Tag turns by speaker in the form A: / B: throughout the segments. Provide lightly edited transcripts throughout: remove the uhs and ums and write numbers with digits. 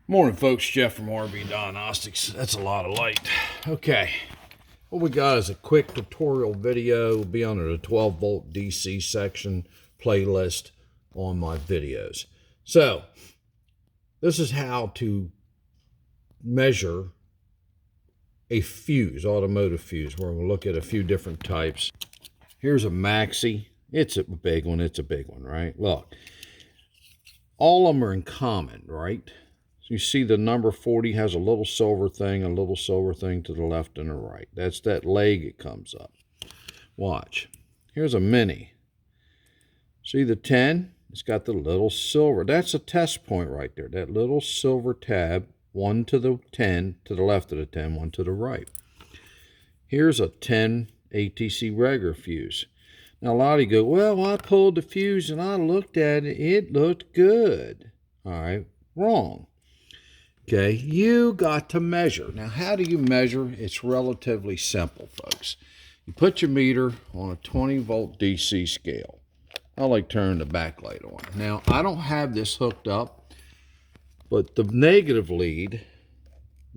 A: Morning, folks. Jeff from RV Diagnostics. That's a lot of light. Okay, what we got is a quick tutorial video. It'll be under the 12 volt DC section playlist on my videos. So this is how to measure a fuse, automotive fuse. We're going to look at a few different types. Here's a maxi. It's a big one. It's a big one, right? Look, all of them are in common, right? So you see the number 40 has a little silver thing to the left and the right. That's that leg it comes up. Watch. Here's a mini. See the 10? It's got the little silver. That's a test point right there. That little silver tab, one to the 10, to the left of the 10, one to the right. Here's a 10 ATC regular fuse. Now a lot of you go, well, I pulled the fuse and I looked at it. It looked good. All right, wrong. Okay, you got to measure. Now, how do you measure? It's relatively simple, folks. You put your meter on a 20 volt DC scale. I like turning the backlight on. Now, I don't have this hooked up, but the negative lead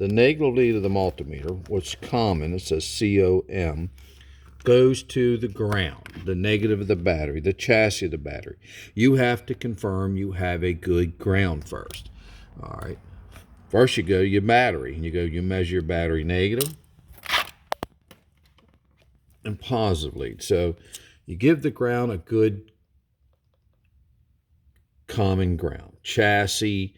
A: of the multimeter, which is common, it says COM, goes to the ground, the negative of the battery, the chassis of the battery. You have to confirm you have a good ground first. All right. First you go to your battery, and you measure your battery negative and positive lead. So you give the ground a good common ground. Chassis,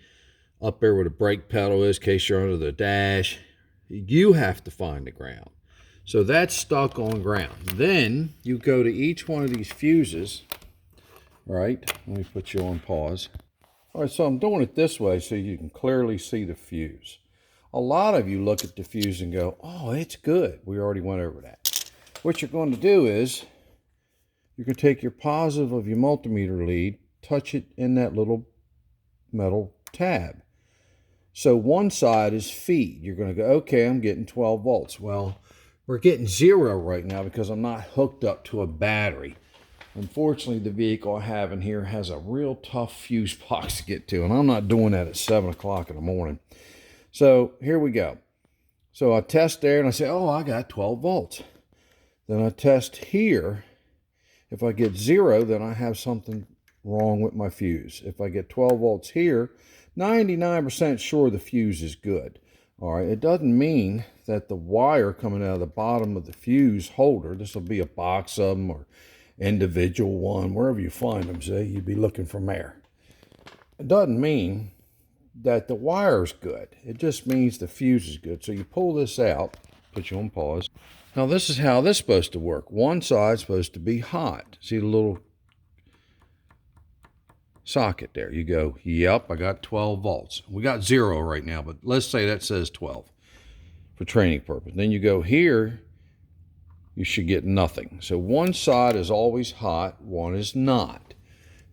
A: up there where the brake pedal is, in case you're under the dash. You have to find the ground. So that's stuck on ground. Then you go to each one of these fuses, right? Let me put you on pause. All right, so I'm doing it this way so you can clearly see the fuse. A lot of you look at the fuse and go, oh, it's good. We already went over that. What you're going to do is you're going to take your positive of your multimeter lead, touch it in that little metal tab. So one side is feed. You're going to go, okay, I'm getting 12 volts. Well, we're getting 0 right now because I'm not hooked up to a battery. Unfortunately, the vehicle I have in here has a real tough fuse box to get to, and I'm not doing that at 7 o'clock in the morning. So here we go. So I test there, and I say, oh, I got 12 volts. Then I test here. If I get 0, then I have something wrong with my fuse. If I get 12 volts here, 99% sure the fuse is good. All right, it doesn't mean that the wire coming out of the bottom of the fuse holder, this will be a box of them or individual one, wherever you find them, say, you'd be looking for there. It doesn't mean that the wire's good. It just means the fuse is good. So you pull this out, put you on pause. Now this is how this is supposed to work. One side's supposed to be hot. See the little socket there? You go, yep, I got 12 volts. We got 0 right now, but let's say that says 12 for training purpose. Then you go here, you should get nothing. So one side is always hot, one is not.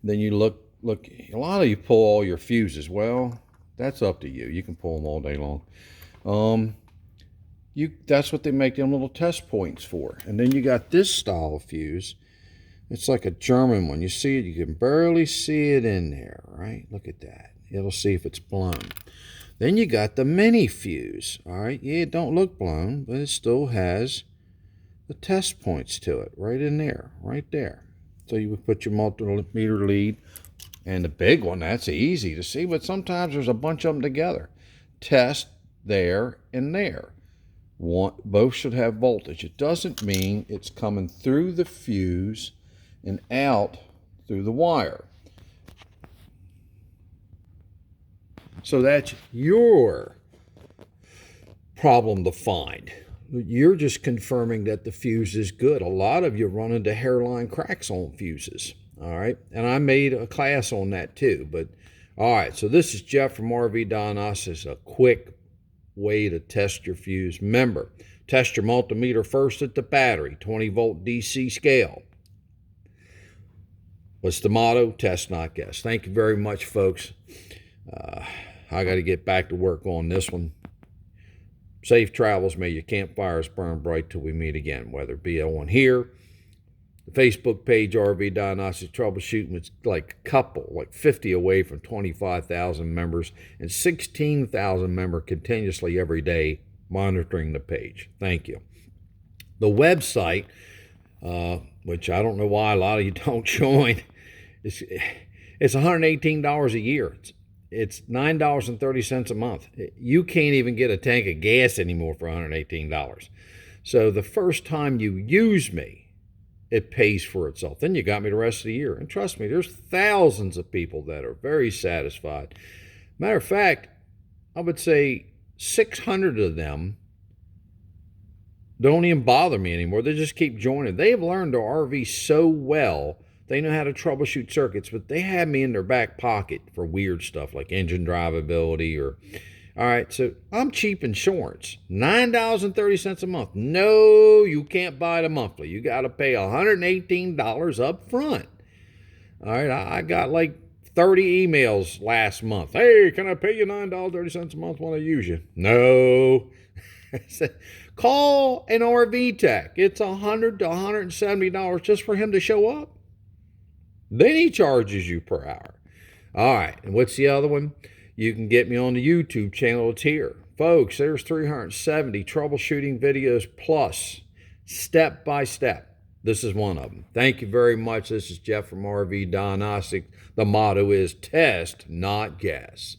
A: Then you look, a lot of you pull all your fuses. Well, that's up to you. You can pull them all day long. That's what they make them little test points for. And then you got this style of fuse. It's like a German one. You see it, you can barely see it in there, right? Look at that. It'll see if it's blown. Then you got the mini fuse, all right? Yeah, it don't look blown, but it still has the test points to it right in there, right there. So you would put your multimeter lead, and the big one, that's easy to see, but sometimes there's a bunch of them together. Test there and there. Both should have voltage. It doesn't mean it's coming through the fuse and out through the wire. So that's your problem to find. You're just confirming that the fuse is good. A lot of you run into hairline cracks on fuses, all right? And I made a class on that too, but all right, so this is Jeff from RV Diagnostics, a quick way to test your fuse. Remember, test your multimeter first at the battery, 20 volt DC scale. What's the motto? Test, not guess. Thank you very much, folks. I got to get back to work on this one. Safe travels. May your campfires burn bright till we meet again, whether it be on here, The Facebook page, RV Diagnostics Troubleshooting, was like a couple, like 50 away from 25,000 members and 16,000 members continuously every day monitoring the page. Thank you. The website, which I don't know why a lot of you don't join, it's $118 a year. It's $9.30 a month. You can't even get a tank of gas anymore for $118. So the first time you use me, it pays for itself. Then you got me the rest of the year. And trust me, there's thousands of people that are very satisfied. Matter of fact, I would say 600 of them don't even bother me anymore. They just keep joining. They have learned their RV so well. They know how to troubleshoot circuits, but they have me in their back pocket for weird stuff like engine drivability or... All right, so I'm cheap insurance, $9.30 a month. No, you can't buy it monthly. You got to pay $118 up front. All right, I got like 30 emails last month. Hey, can I pay you $9.30 a month when I use you? No. I said, call an RV tech. It's $100 to $170 just for him to show up. Then he charges you per hour. All right, and what's the other one? You can get me on the YouTube channel. It's here. Folks, there's 370 troubleshooting videos plus step by step. This is one of them. Thank you very much. This is Jeff from RV Diagnostics. The motto is test, not guess.